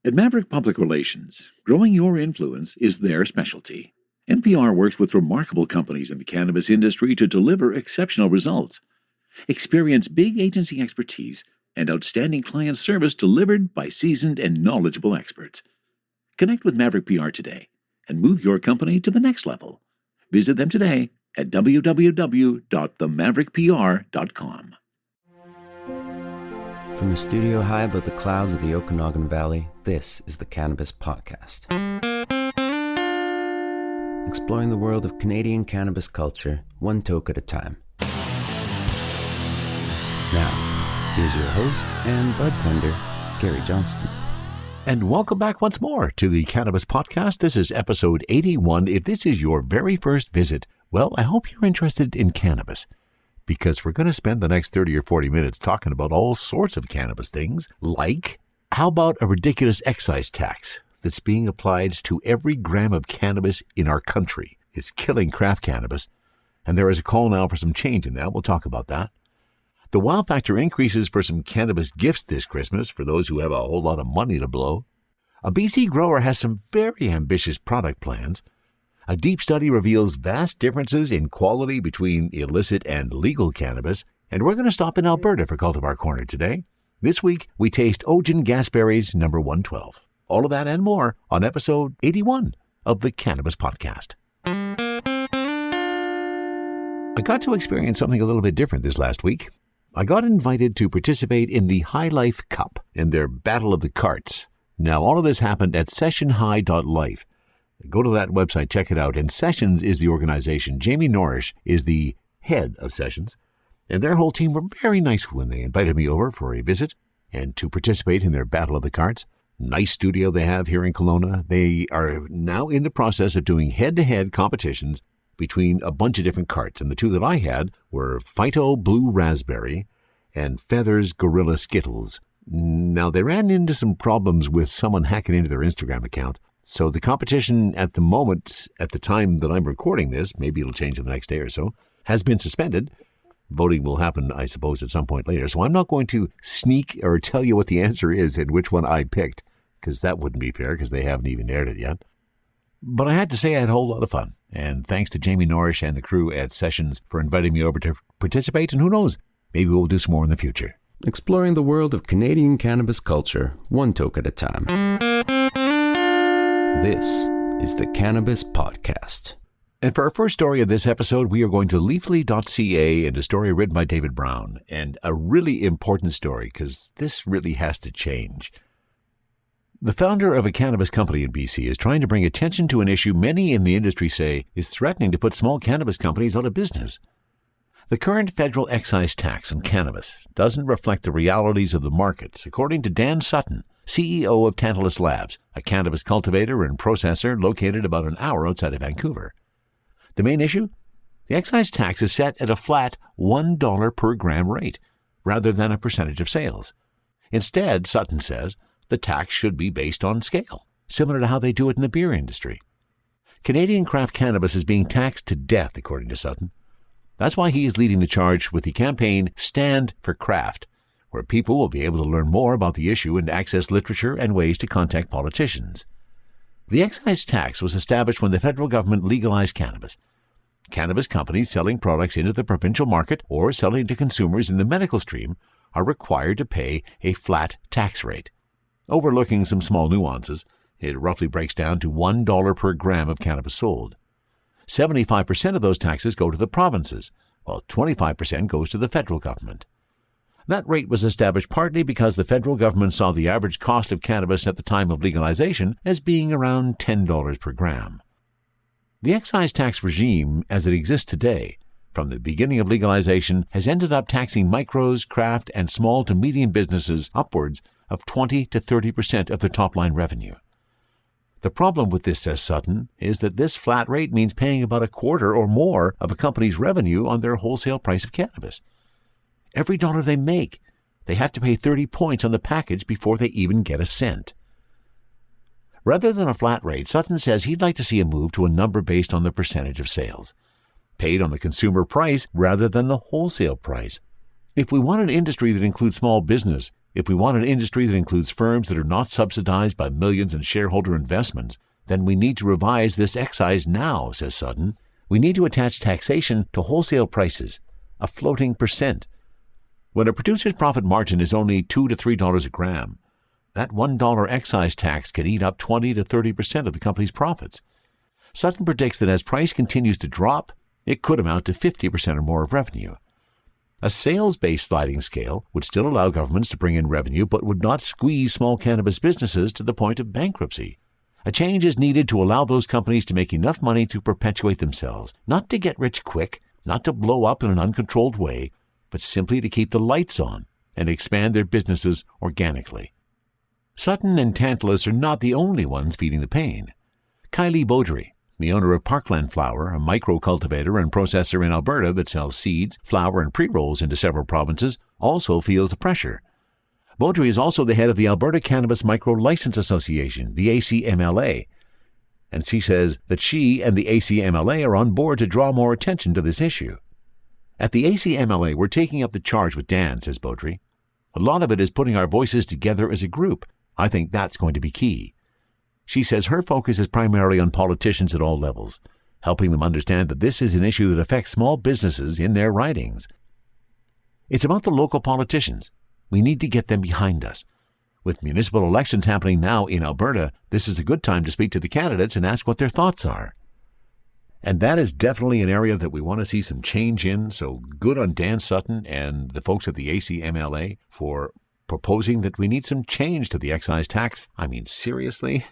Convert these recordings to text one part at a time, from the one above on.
At Maverick Public Relations, growing your influence is their specialty. NPR works with remarkable companies in the cannabis industry to deliver exceptional results. Experience big agency expertise and outstanding client service delivered by seasoned and knowledgeable experts. Connect with Maverick PR today and move your company to the next level. Visit them today at www.themaverickpr.com. From a studio high above the clouds of the Okanagan Valley, this is the Cannabis Podcast. Exploring the world of Canadian cannabis culture, one toke at a time. Now, here's your host and bud tender, Gary Johnston. And welcome back once more to the Cannabis Podcast. This is episode 81. If this is your very first visit, well, I hope you're interested in cannabis, because we're going to spend the next 30 or 40 minutes talking about all sorts of cannabis things, like how about a ridiculous excise tax that's being applied to every gram of cannabis in our country? It's killing craft cannabis, and there is a call now for some change in that. We'll talk about that. The wow factor increases for some cannabis gifts this Christmas for those who have a whole lot of money to blow. A BC grower has some very ambitious product plans. A deep study reveals vast differences in quality between illicit and legal cannabis. And we're going to stop in Alberta for Cultivar Corner today. This week, we taste OGEN Gas Berries number 112. All of that and more on episode 81 of the Cannabis Podcast. I got to experience something a little bit different this last week. I got invited to participate in the High Life Cup and their Battle of the Carts. Now, all of this happened at sessionhigh.life. Go to that website, check it out. And Sessions is the organization. Jamie Norrish is the head of Sessions. And their whole team were very nice when they invited me over for a visit and to participate in their Battle of the Carts. Nice studio they have here in Kelowna. They are now in the process of doing head-to-head competitions between a bunch of different carts. And the two that I had were Phyto Blue Raspberry and Feathers Gorilla Skittles. Now, they ran into some problems with someone hacking into their Instagram account. So the competition at the moment, at the time that I'm recording this, maybe it'll change in the next day or so, has been suspended. Voting will happen, I suppose, at some point later. So I'm not going to sneak or tell you what the answer is and which one I picked, because that wouldn't be fair, because they haven't even aired it yet. But I had to say I had a whole lot of fun. And thanks to Jamie Norrish and the crew at Sessions for inviting me over to participate. And who knows, maybe we'll do some more in the future. Exploring the world of Canadian cannabis culture, one toke at a time. This is the Cannabis Podcast. And for our first story of this episode, we are going to leafly.ca and a story written by David Brown. And a really important story, because this really has to change. The founder of a cannabis company in BC is trying to bring attention to an issue many in the industry say is threatening to put small cannabis companies out of business. The current federal excise tax on cannabis doesn't reflect the realities of the market, according to Dan Sutton, CEO of Tantalus Labs, a cannabis cultivator and processor located about an hour outside of Vancouver. The main issue? The excise tax is set at a flat $1 per gram rate, rather than a percentage of sales. Instead, Sutton says, the tax should be based on scale, similar to how they do it in the beer industry. Canadian craft cannabis is being taxed to death, according to Sutton. That's why he is leading the charge with the campaign Stand for Craft, where people will be able to learn more about the issue and access literature and ways to contact politicians. The excise tax was established when the federal government legalized cannabis. Cannabis companies selling products into the provincial market or selling to consumers in the medical stream are required to pay a flat tax rate. Overlooking some small nuances, it roughly breaks down to $1 per gram of cannabis sold. 75% of those taxes go to the provinces, while 25% goes to the federal government. That rate was established partly because the federal government saw the average cost of cannabis at the time of legalization as being around $10 per gram. The excise tax regime, as it exists today, from the beginning of legalization, has ended up taxing micros, craft, and small to medium businesses upwards of 20 to 30% of their top-line revenue. The problem with this, says Sutton, is that this flat rate means paying about a quarter or more of a company's revenue on their wholesale price of cannabis. Every dollar they make, they have to pay 30 points on the package before they even get a cent. Rather than a flat rate, Sutton says he'd like to see a move to a number based on the percentage of sales, paid on the consumer price rather than the wholesale price. If we want an industry that includes small business, If we want an industry that includes firms that are not subsidized by millions in shareholder investments, then we need to revise this excise now, says Sutton. We need to attach taxation to wholesale prices, a floating percent. When a producer's profit margin is only $2 to $3 a gram, that $1 excise tax can eat up 20 to 30% of the company's profits. Sutton predicts that as price continues to drop, it could amount to 50% or more of revenue. A sales-based sliding scale would still allow governments to bring in revenue but would not squeeze small cannabis businesses to the point of bankruptcy. A change is needed to allow those companies to make enough money to perpetuate themselves, not to get rich quick, not to blow up in an uncontrolled way, but simply to keep the lights on and expand their businesses organically. Sutton and Tantalus are not the only ones feeling the pain. Kylie Beaudry, the owner of Parkland Flower, a micro-cultivator and processor in Alberta that sells seeds, flour, and pre-rolls into several provinces, also feels the pressure. Beaudry is also the head of the Alberta Cannabis Micro License Association, the ACMLA, and she says that she and the ACMLA are on board to draw more attention to this issue. At the ACMLA, we're taking up the charge with Dan, says Beaudry. A lot of it is putting our voices together as a group. I think that's going to be key. She says her focus is primarily on politicians at all levels, helping them understand that this is an issue that affects small businesses in their ridings. It's about the local politicians. We need to get them behind us. With municipal elections happening now in Alberta, this is a good time to speak to the candidates and ask what their thoughts are. And that is definitely an area that we want to see some change in, so good on Dan Sutton and the folks at the ACMLA for proposing that we need some change to the excise tax. I mean, seriously?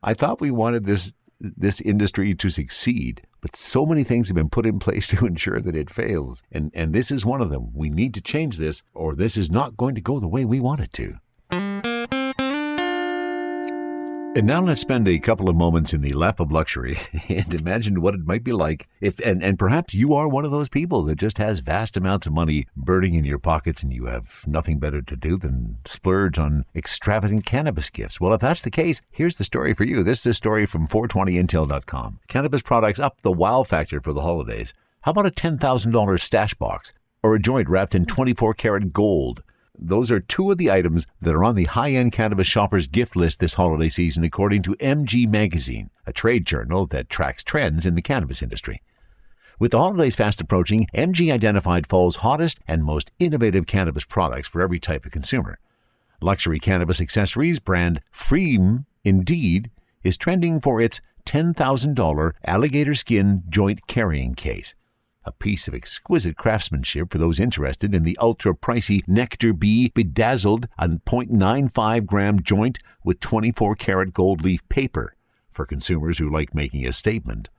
I thought we wanted this industry to succeed, but so many things have been put in place to ensure that it fails. And this is one of them. We need to change this, or this is not going to go the way we want it to. And now let's spend a couple of moments in the lap of luxury and imagine what it might be like if, and perhaps you are one of those people that just has vast amounts of money burning in your pockets and you have nothing better to do than splurge on extravagant cannabis gifts. Well, if that's the case, here's the story for you. This is a story from 420intel.com. Cannabis products up the wow factor for the holidays. How about a $10,000 stash box or a joint wrapped in 24-karat gold? Those are two of the items that are on the high-end cannabis shoppers' gift list this holiday season, according to MG Magazine, a trade journal that tracks trends in the cannabis industry. With the holidays fast approaching, MG identified fall's hottest and most innovative cannabis products for every type of consumer. Luxury cannabis accessories brand Freem, indeed, is trending for its $10,000 alligator skin joint carrying case. A piece of exquisite craftsmanship for those interested in the ultra-pricey Nectar Bee Bedazzled, a 0.95-gram joint with 24-karat gold leaf paper for consumers who like making a statement.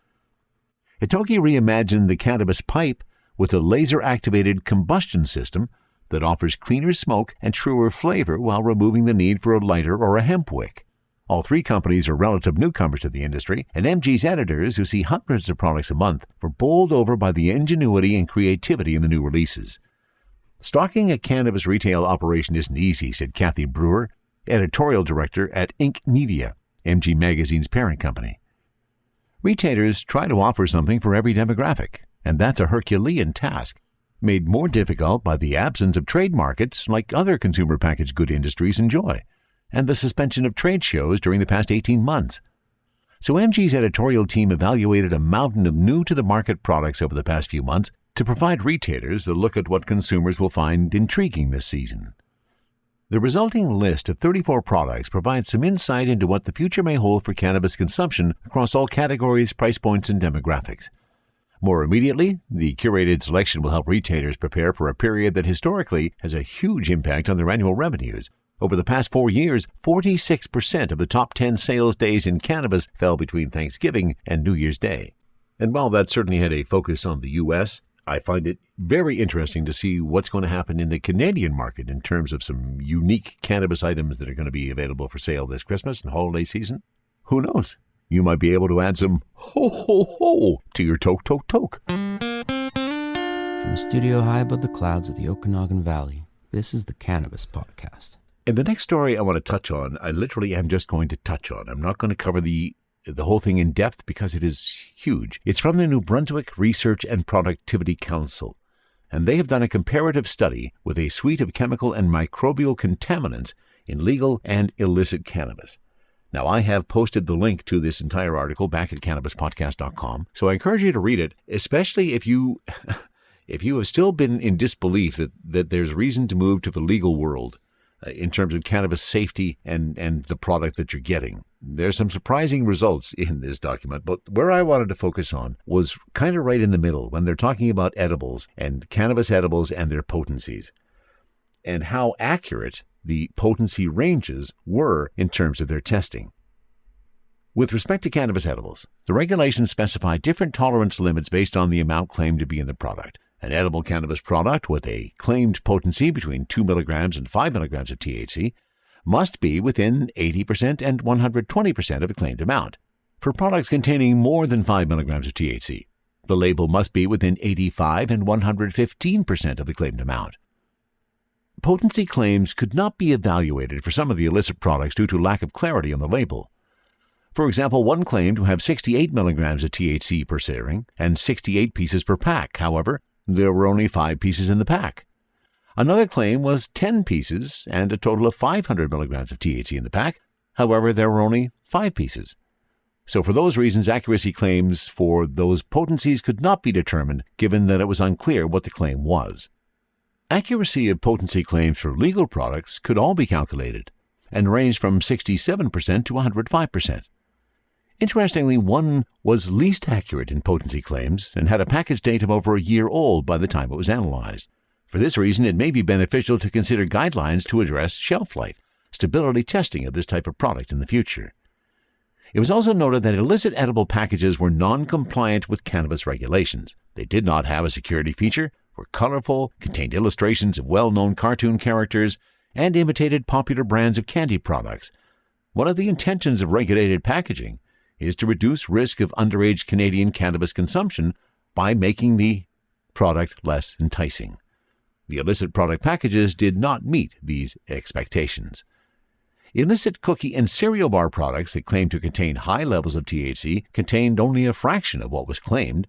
Hitoki reimagined the cannabis pipe with a laser-activated combustion system that offers cleaner smoke and truer flavor while removing the need for a lighter or a hemp wick. All three companies are relative newcomers to the industry, and MG's editors, who see hundreds of products a month, were bowled over by the ingenuity and creativity in the new releases. Stocking a cannabis retail operation isn't easy, said Kathy Brewer, editorial director at Ink Media, MG Magazine's parent company. Retailers try to offer something for every demographic, and that's a Herculean task, made more difficult by the absence of trade markets like other consumer packaged good industries enjoy, and the suspension of trade shows during the past 18 months. So MG's editorial team evaluated a mountain of new-to-the-market products over the past few months to provide retailers a look at what consumers will find intriguing this season. The resulting list of 34 products provides some insight into what the future may hold for cannabis consumption across all categories, price points, and demographics. More immediately, the curated selection will help retailers prepare for a period that historically has a huge impact on their annual revenues. Over the past 4 years, 46% of the top 10 sales days in cannabis fell between Thanksgiving and New Year's Day. And while that certainly had a focus on the U.S., I find it very interesting to see what's going to happen in the Canadian market in terms of some unique cannabis items that are going to be available for sale this Christmas and holiday season. Who knows? You might be able to add some ho-ho-ho to your toke-toke-toke. From studio high above the clouds of the Okanagan Valley, this is the Cannabis Podcast. And the next story I want to touch on, I literally am just going to touch on. I'm not going to cover the whole thing in depth because it is huge. It's from the New Brunswick Research and Productivity Council. and they have done a comparative study with a suite of chemical and microbial contaminants in legal and illicit cannabis. Now, I have posted the link to this entire article back at cannabispodcast.com, so I encourage you to read it, especially if you have still been in disbelief that there's reason to move to the legal world in terms of cannabis safety and the product that you're getting. There's some surprising results in this document, but where I wanted to focus on was kind of right in the middle when they're talking about edibles and cannabis edibles and their potencies, and how accurate the potency ranges were in terms of their testing. With respect to cannabis edibles, the regulations specify different tolerance limits based on the amount claimed to be in the product. An edible cannabis product with a claimed potency between 2 milligrams and 5 milligrams of THC must be within 80% and 120% of the claimed amount. For products containing more than 5 milligrams of THC, the label must be within 85 and 115% of the claimed amount. Potency claims could not be evaluated for some of the illicit products due to lack of clarity on the label. For example, one claimed to have 68 milligrams of THC per serving and 68 pieces per pack. However, there were only 5 pieces in the pack. Another claim was 10 pieces and a total of 500 milligrams of THC in the pack. However, there were only 5 pieces. So for those reasons, accuracy claims for those potencies could not be determined, given that it was unclear what the claim was. Accuracy of potency claims for legal products could all be calculated and range from 67% to 105%. Interestingly, one was least accurate in potency claims and had a package date of over a year old by the time it was analyzed. For this reason, it may be beneficial to consider guidelines to address shelf life, stability testing of this type of product in the future. It was also noted that illicit edible packages were non-compliant with cannabis regulations. They did not have a security feature, were colorful, contained illustrations of well-known cartoon characters, and imitated popular brands of candy products. One of the intentions of regulated packaging is to reduce risk of underage Canadian cannabis consumption by making the product less enticing. The illicit product packages did not meet these expectations. Illicit cookie and cereal bar products that claimed to contain high levels of THC contained only a fraction of what was claimed.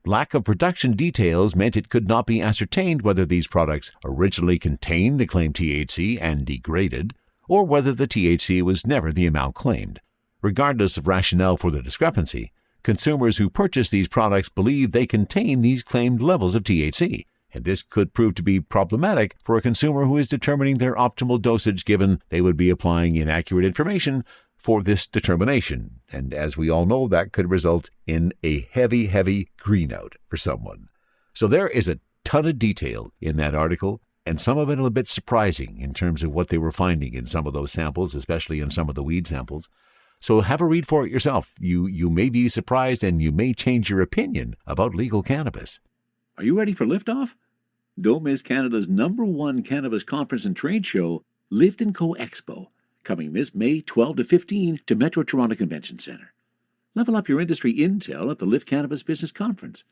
Lack of production details meant it could not be ascertained whether these products originally contained the claimed THC and degraded, or whether the THC was never the amount claimed. Regardless of rationale for the discrepancy, consumers who purchase these products believe they contain these claimed levels of THC, and this could prove to be problematic for a consumer who is determining their optimal dosage, given they would be applying inaccurate information for this determination. And as we all know, that could result in a heavy green out for someone. So there is a ton of detail in that article, and some of it a bit surprising in terms of what they were finding in some of those samples, especially in some of the weed samples. So have a read for it yourself. You may be surprised, and you may change your opinion about legal cannabis. Are you ready for liftoff? Don't miss Canada's #1 cannabis conference and trade show, Lift & Co Expo, coming this May 12 to 15 to Metro Toronto Convention Centre. Level up your industry intel at the Lift Cannabis Business Conference.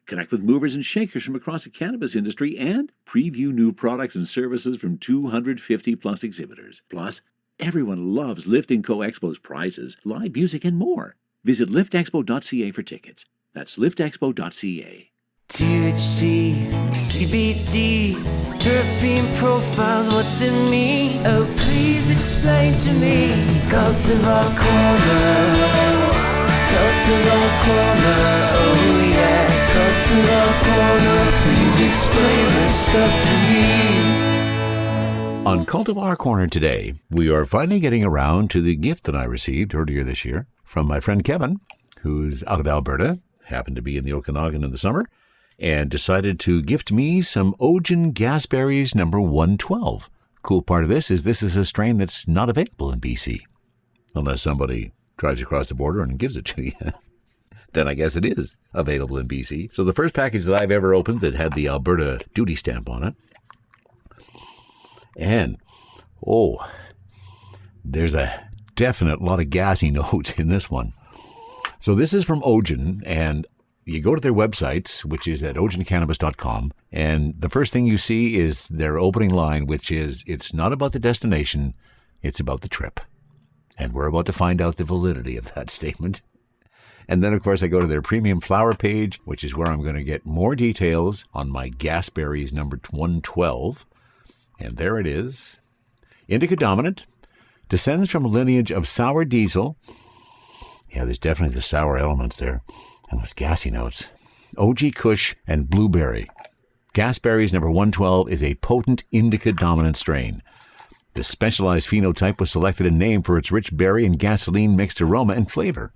Connect with movers and shakers from across the cannabis industry and preview new products and services from 250-plus exhibitors. Plus, everyone loves Lift & Co Expo's prizes, live music, and more. Visit liftexpo.ca for tickets. That's liftexpo.ca. THC, CBD, terpene profiles, what's in me? Oh, please explain to me. Cultivar Corner, Cultivar Corner, oh yeah. Cultivar Corner, please explain this stuff to me. On Cultivar Corner today, we are finally getting around to the gift that I received earlier this year from my friend Kevin, who's out of Alberta, happened to be in the Okanagan in the summer, and decided to gift me some OGEN Gas Berries number 112. Cool part of this is a strain that's not available in BC. Unless somebody drives across the border and gives it to you. Then I guess it is available in BC. So the first package that I've ever opened that had the Alberta duty stamp on it. And, there's a definite lot of gassy notes in this one. So this is from OGEN, and you go to their website, which is at ogencannabis.com, and the first thing you see is their opening line, which is, it's not about the destination, it's about the trip. And we're about to find out the validity of that statement. And then, of course, I go to their premium flower page, which is where I'm going to get more details on my Gas Berries number 112. And there it is. Indica dominant. Descends from a lineage of sour diesel. Yeah, there's definitely the sour elements there. And those gassy notes. OG Kush and Blueberry. Gas Berries number 112 is a potent indica dominant strain. The specialized phenotype was selected and named for its rich berry and gasoline mixed aroma and flavor.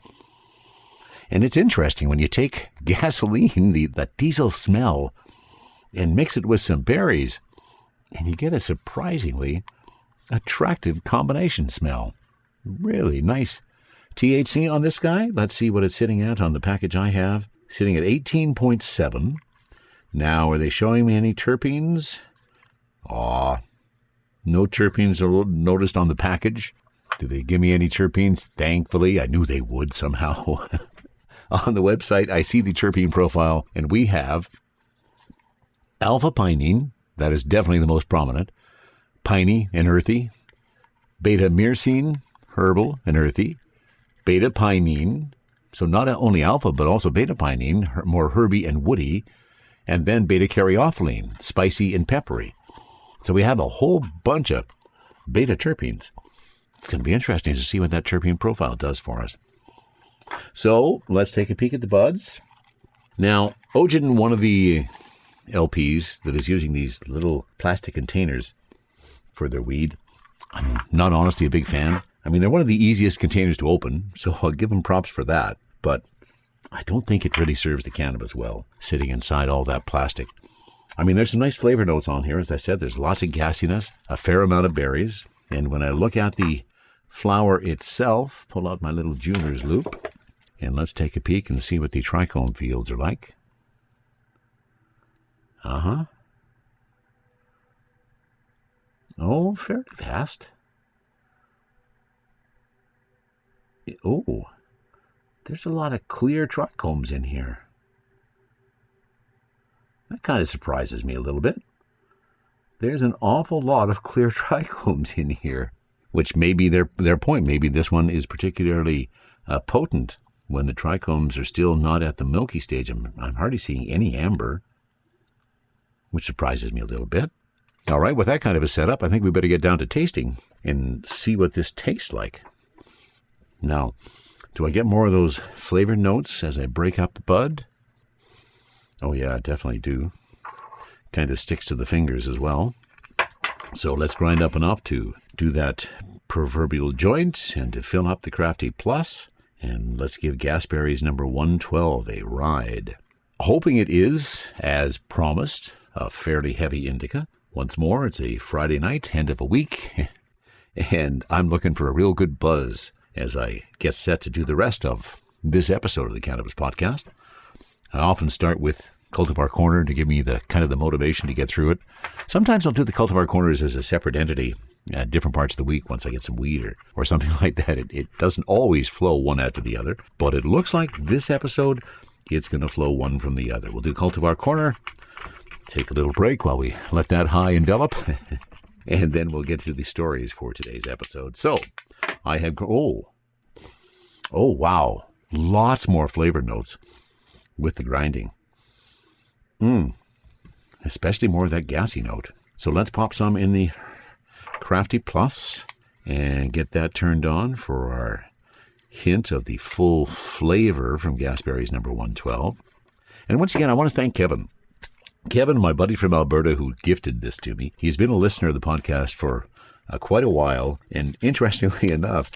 And it's interesting when you take gasoline, the diesel smell, and mix it with some berries, and you get a surprisingly attractive combination smell. Really nice THC on this guy. Let's see what it's sitting at on the package I have. Sitting at 18.7. Now, are they showing me any terpenes? Aw, no terpenes are noticed on the package. Do they give me any terpenes? Thankfully, I knew they would somehow. On the website, I see the terpene profile, and we have alpha-pinene. That is definitely the most prominent. Piney and earthy. Beta-myrcene, herbal and earthy. Beta-pinene, so not only alpha, but also beta-pinene, more herby and woody. And then beta-caryophyllene, spicy and peppery. So we have a whole bunch of beta-terpenes. It's going to be interesting to see what that terpene profile does for us. So let's take a peek at the buds. Now, OGEN, one of the LPs that is using these little plastic containers for their weed, I'm not honestly a big fan. I mean, they're one of the easiest containers to open, so I'll give them props for that. But I don't think it really serves the cannabis well, sitting inside all that plastic. I mean, there's some nice flavor notes on here. As I said, there's lots of gassiness, a fair amount of berries. And when I look at the flower itself, pull out my little Junior's loop, and let's take a peek and see what the trichome fields are like. Oh, fairly fast. Oh, there's a lot of clear trichomes in here. That kind of surprises me a little bit. There's an awful lot of clear trichomes in here, which may be their point. Maybe this one is particularly potent when the trichomes are still not at the milky stage. I'm hardly seeing any amber, which surprises me a little bit. All right, with that kind of a setup, I think we better get down to tasting and see what this tastes like. Now, do I get more of those flavored notes as I break up the bud? Oh yeah, I definitely do. Kind of sticks to the fingers as well. So let's grind up enough to do that proverbial joint and to fill up the Crafty Plus. And let's give Gas Berries number 112 a ride. Hoping it is, as promised, a fairly heavy indica. Once more, it's a Friday night, end of a week, and I'm looking for a real good buzz as I get set to do the rest of this episode of the Cannabis Podcast. I often start with Cultivar Corner to give me the kind of the motivation to get through it. Sometimes I'll do the Cultivar Corners as a separate entity at different parts of the week once I get some weed or something like that. It doesn't always flow one after the other, but it looks like this episode, it's going to flow one from the other. We'll do Cultivar Corner, take a little break while we let that high envelop, and then we'll get to the stories for today's episode. So, I have, oh wow, lots more flavor notes with the grinding. Especially more of that gassy note. So let's pop some in the Crafty Plus and get that turned on for our hint of the full flavor from Gas Berries number 112. And once again, I want to thank Kevin. Kevin, my buddy from Alberta who gifted this to me. He's been a listener of the podcast for quite a while. And interestingly enough,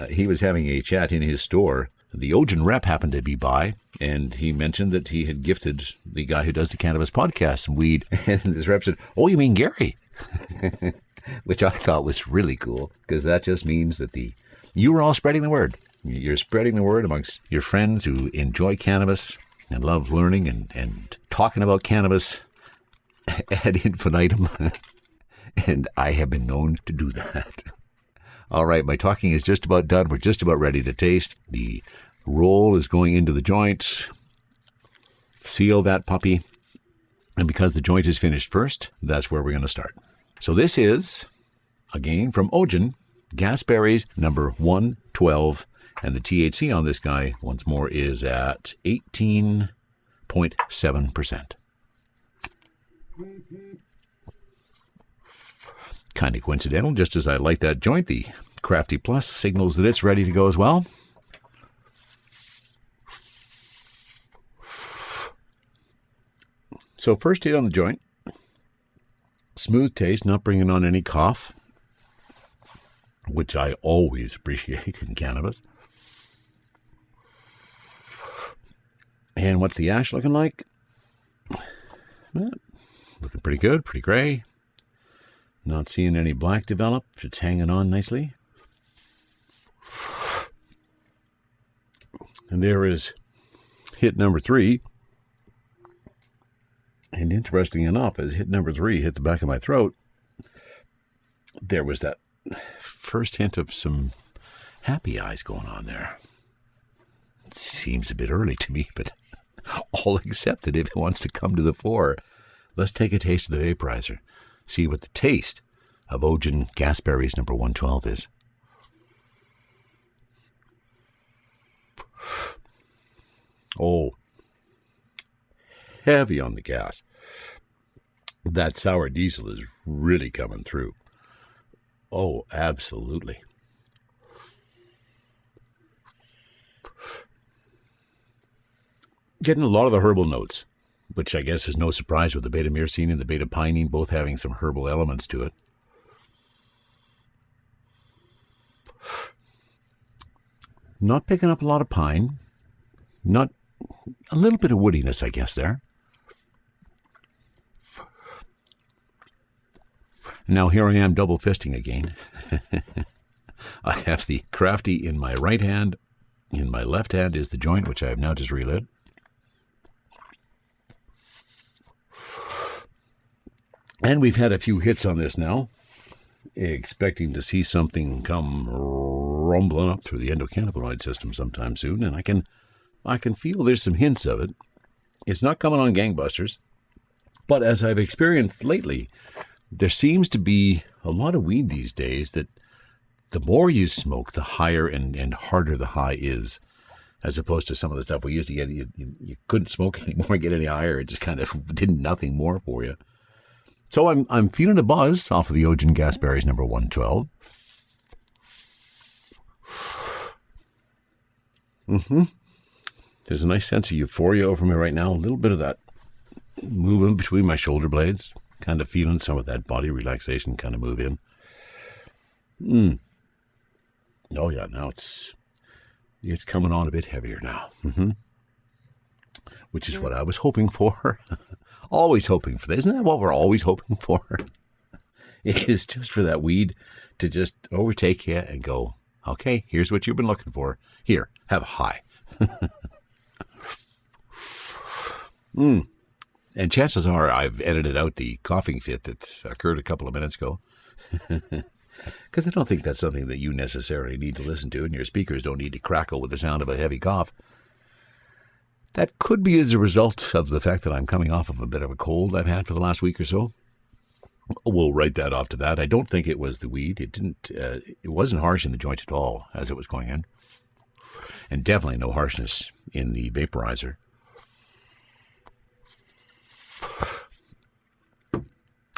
he was having a chat in his store. The OGEN rep happened to be by, and he mentioned that he had gifted the guy who does the Cannabis Podcast some weed. And this rep said, "Oh, you mean Gary?" Which I thought was really cool, because that just means that you were all spreading the word. You're spreading the word amongst your friends who enjoy cannabis and love learning and talking about cannabis ad infinitum. And I have been known to do that. All right, my talking is just about done. We're just about ready to taste. The roll is going into the joint. Seal that puppy. And because the joint is finished first, that's where we're going to start. So this is, again, from OGEN, Gas Berries number 112. And the THC on this guy, once more, is at 18.7%. Kind of coincidental, just as I light that joint, the Crafty Plus signals that it's ready to go as well. So first hit on the joint. Smooth taste, not bringing on any cough, which I always appreciate in cannabis. And what's the ash looking like? Well, looking pretty good, pretty gray. Not seeing any black develop. It's hanging on nicely. And there is hit number 3. And interesting enough, as hit number 3 hit the back of my throat, there was that first hint of some happy eyes going on there. It seems a bit early to me, but I'll accept it if it wants to come to the fore. Let's take a taste of the vaporizer. See what the taste of OGEN Gas Berries number 112 is. Oh, heavy on the gas. That sour diesel is really coming through. Oh, absolutely. Getting a lot of the herbal notes, which I guess is no surprise with the beta-myrcene and the beta-pinene both having some herbal elements to it. Not picking up a lot of pine. Not a little bit of woodiness, I guess, there. Now here I am double fisting again. I have the Crafty in my right hand. In my left hand is the joint, which I have now just relit. And we've had a few hits on this now, expecting to see something come rumbling up through the endocannabinoid system sometime soon, and I can feel there's some hints of it. It's not coming on gangbusters, but as I've experienced lately, there seems to be a lot of weed these days that the more you smoke, the higher and harder the high is, as opposed to some of the stuff we used to get. You couldn't smoke anymore, get any higher. It just kind of did nothing more for you. So I'm feeling a buzz off of the OGEN Gas Berries number 112. There's a nice sense of euphoria over me right now. A little bit of that movement between my shoulder blades. Kind of feeling some of that body relaxation kind of move in. Oh yeah, now it's coming on a bit heavier now. Which is what I was hoping for. Always hoping for that. Isn't that what we're always hoping for? It is just for that weed to just overtake you and go, okay, here's what you've been looking for. Here, have a high. And chances are I've edited out the coughing fit that occurred a couple of minutes ago. Because I don't think that's something that you necessarily need to listen to, and your speakers don't need to crackle with the sound of a heavy cough. That could be as a result of the fact that I'm coming off of a bit of a cold I've had for the last week or so. We'll write that off to that. I don't think it was the weed. It wasn't harsh in the joint at all as it was going in. And definitely no harshness in the vaporizer.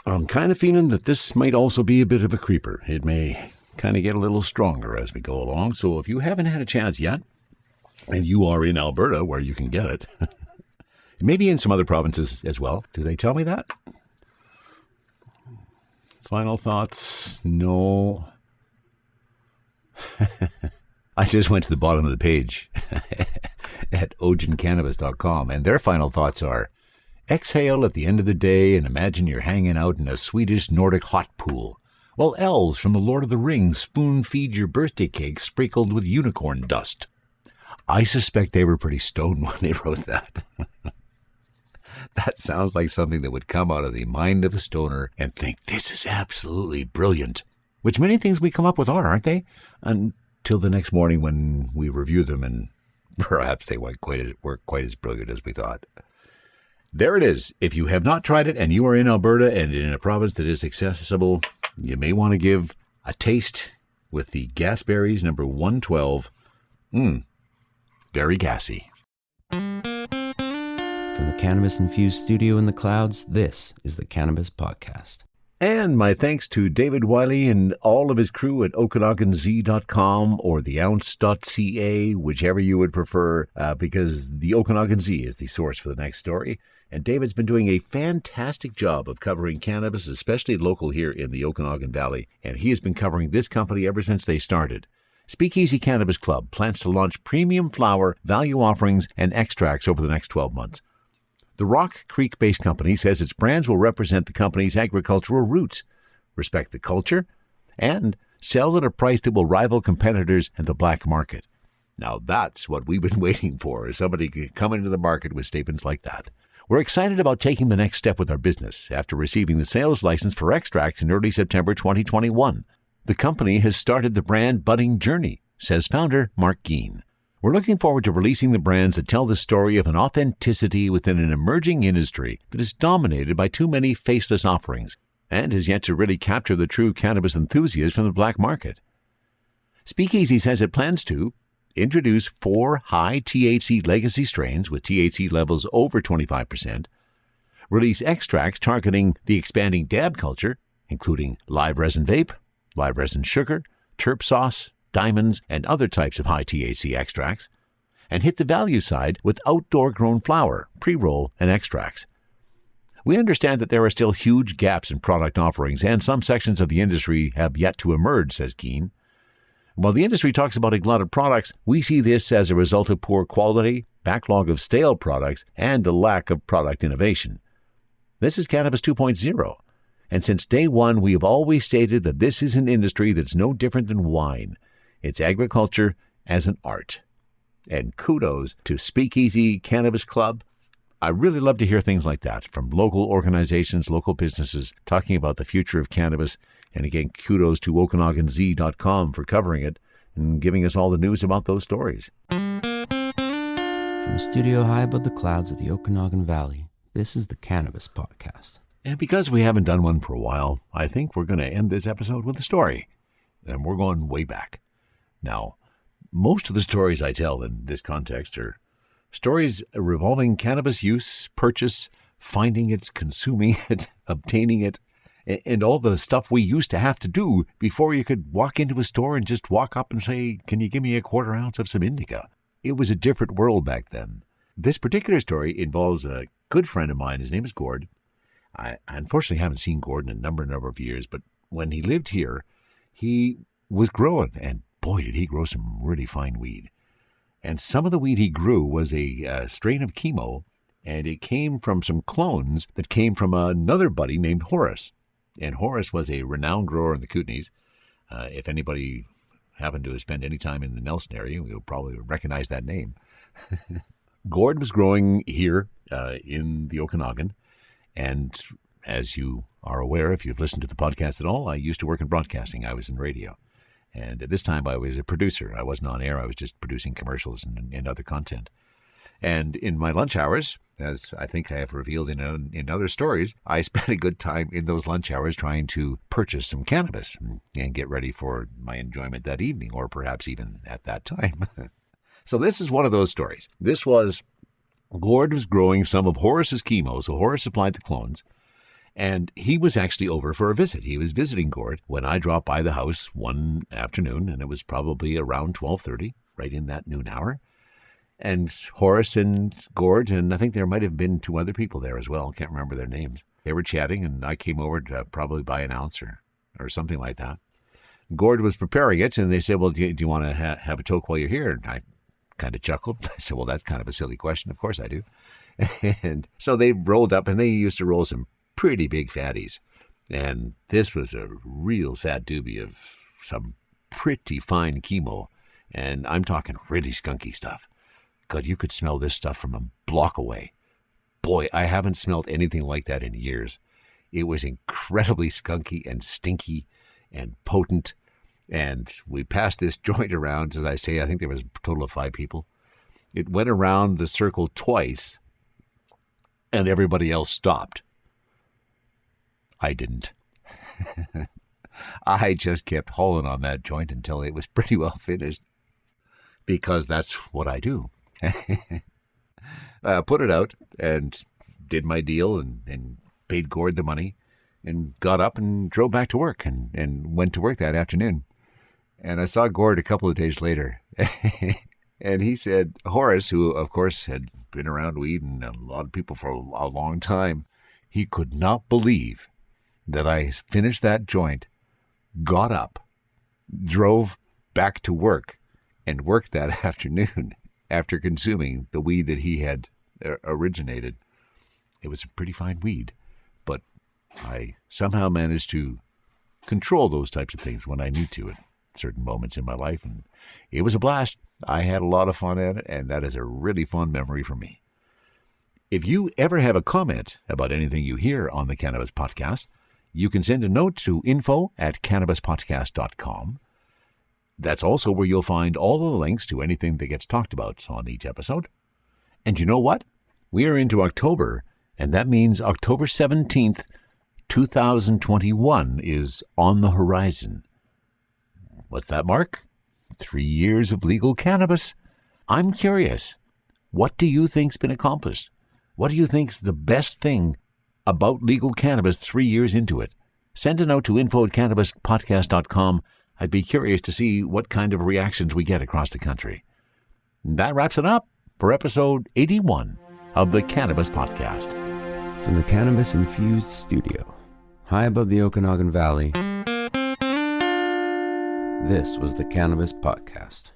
I'm kind of feeling that this might also be a bit of a creeper. It may kind of get a little stronger as we go along. So if you haven't had a chance yet, and you are in Alberta where you can get it, maybe in some other provinces as well. Do they tell me that? Final thoughts? No. I just went to the bottom of the page at OGENCannabis.com, and their final thoughts are, exhale at the end of the day and imagine you're hanging out in a Swedish Nordic hot pool, while elves from the Lord of the Rings spoon-feed your birthday cake sprinkled with unicorn dust. I suspect they were pretty stoned when they wrote that. That sounds like something that would come out of the mind of a stoner and think, this is absolutely brilliant. Which many things we come up with are, aren't they? Until the next morning when we review them and perhaps they weren't quite as brilliant as we thought. There it is. If you have not tried it and you are in Alberta and in a province that is accessible, you may want to give a taste with the Gas Berries number 112 Very gassy. From the cannabis-infused studio in the clouds, this is the Cannabis Podcast. And my thanks to David Wiley and all of his crew at OkanaganZ.com or theounce.ca, whichever you would prefer, because the Okanagan Z is the source for the next story. And David's been doing a fantastic job of covering cannabis, especially local here in the Okanagan Valley. And he has been covering this company ever since they started. Speakeasy Cannabis Club plans to launch premium flower, value offerings, and extracts over the next 12 months. The Rock Creek-based company says its brands will represent the company's agricultural roots, respect the culture, and sell at a price that will rival competitors in the black market. Now that's what we've been waiting for, is somebody to come into the market with statements like that. We're excited about taking the next step with our business after receiving the sales license for extracts in early September 2021. The company has started the brand budding journey, says founder Mark Geen. We're looking forward to releasing the brands that tell the story of an authenticity within an emerging industry that is dominated by too many faceless offerings and has yet to really capture the true cannabis enthusiasts from the black market. Speakeasy says it plans to introduce 4 high THC legacy strains with THC levels over 25%, release extracts targeting the expanding dab culture, including live resin vape, live resin sugar, terp sauce, diamonds, and other types of high THC extracts, and hit the value side with outdoor-grown flower, pre-roll, and extracts. We understand that there are still huge gaps in product offerings, and some sections of the industry have yet to emerge, says Geen. While the industry talks about a glut of products, we see this as a result of poor quality, backlog of stale products, and a lack of product innovation. This is Cannabis 2.0, and since day one we have always stated that this is an industry that's no different than wine. It's agriculture as an art. And kudos to Speakeasy Cannabis Club. I really love to hear things like that from local organizations, local businesses, talking about the future of cannabis. And again, kudos to OkanaganZ.com for covering it and giving us all the news about those stories. From a studio high above the clouds of the Okanagan Valley, this is the Cannabis Podcast. And because we haven't done one for a while, I think we're going to end this episode with a story. And we're going way back. Now, most of the stories I tell in this context are stories revolving cannabis use, purchase, finding it, consuming it, obtaining it, and all the stuff we used to have to do before you could walk into a store and just walk up and say, "Can you give me a quarter ounce of some indica?" It was a different world back then. This particular story involves a good friend of mine. His name is Gord. I unfortunately haven't seen Gord in a number of years, but when he lived here, he was growing, and boy, did he grow some really fine weed. And some of the weed he grew was a strain of chemo, and it came from some clones that came from another buddy named Horace. And Horace was a renowned grower in the Kootenays. If anybody happened to spend any time in the Nelson area, you'll probably recognize that name. Gord was growing here in the Okanagan, and as you are aware, if you've listened to the podcast at all, I used to work in broadcasting. I was in radio. And at this time, I was a producer. I wasn't on air. I was just producing commercials and other content. And in my lunch hours, as I think I have revealed in other stories, I spent a good time in those lunch hours trying to purchase some cannabis and get ready for my enjoyment that evening, or perhaps even at that time. So this is one of those stories. This was, Gord was growing some of Horace's chemo, so Horace supplied the clones. And he was actually over for a visit. He was visiting Gord when I dropped by the house one afternoon, and it was probably around 12:30, right in that noon hour. And Horace and Gord, and I think there might have been 2 other people there as well. Can't remember their names. They were chatting, and I came over to probably buy an ounce or something like that. Gord was preparing it, and they said, "Well, do you want to have a toke while you're here?" And I kind of chuckled. I said, "Well, that's kind of a silly question. Of course I do." And so they rolled up, and they used to roll some pretty big fatties. And this was a real fat doobie of some pretty fine chemo. And I'm talking really skunky stuff. God, you could smell this stuff from a block away. Boy, I haven't smelled anything like that in years. It was incredibly skunky and stinky and potent. And we passed this joint around, as I say, I think there was a total of 5 people. It went around the circle twice, and everybody else stopped. I didn't. I just kept hauling on that joint until it was pretty well finished. because that's what I do. Put it out and did my deal and paid Gord the money and got up and drove back to work and went to work that afternoon. And I saw Gord a couple of days later. And he said, Horace, who, of course, had been around weed and a lot of people for a long time, he could not believe that I finished that joint, got up, drove back to work, and worked that afternoon after consuming the weed that he had originated. It was a pretty fine weed, but I somehow managed to control those types of things when I need to at certain moments in my life, and it was a blast. I had a lot of fun at it, and that is a really fun memory for me. If you ever have a comment about anything you hear on the Cannabis Podcast, you can send a note to info@cannabispodcast.com. That's also where you'll find all of the links to anything that gets talked about on each episode. And you know what? We are into October, and that means October 17th, 2021 is on the horizon. What's that, Mark? 3 years of legal cannabis. I'm curious. What do you think's been accomplished? What do you think's the best thing about legal cannabis 3 years into it? Send a note to info@cannabispodcast.com. I'd be curious to see what kind of reactions we get across the country. And that wraps it up for episode 81 of the Cannabis Podcast. From the cannabis-infused studio, high above the Okanagan Valley, this was the Cannabis Podcast.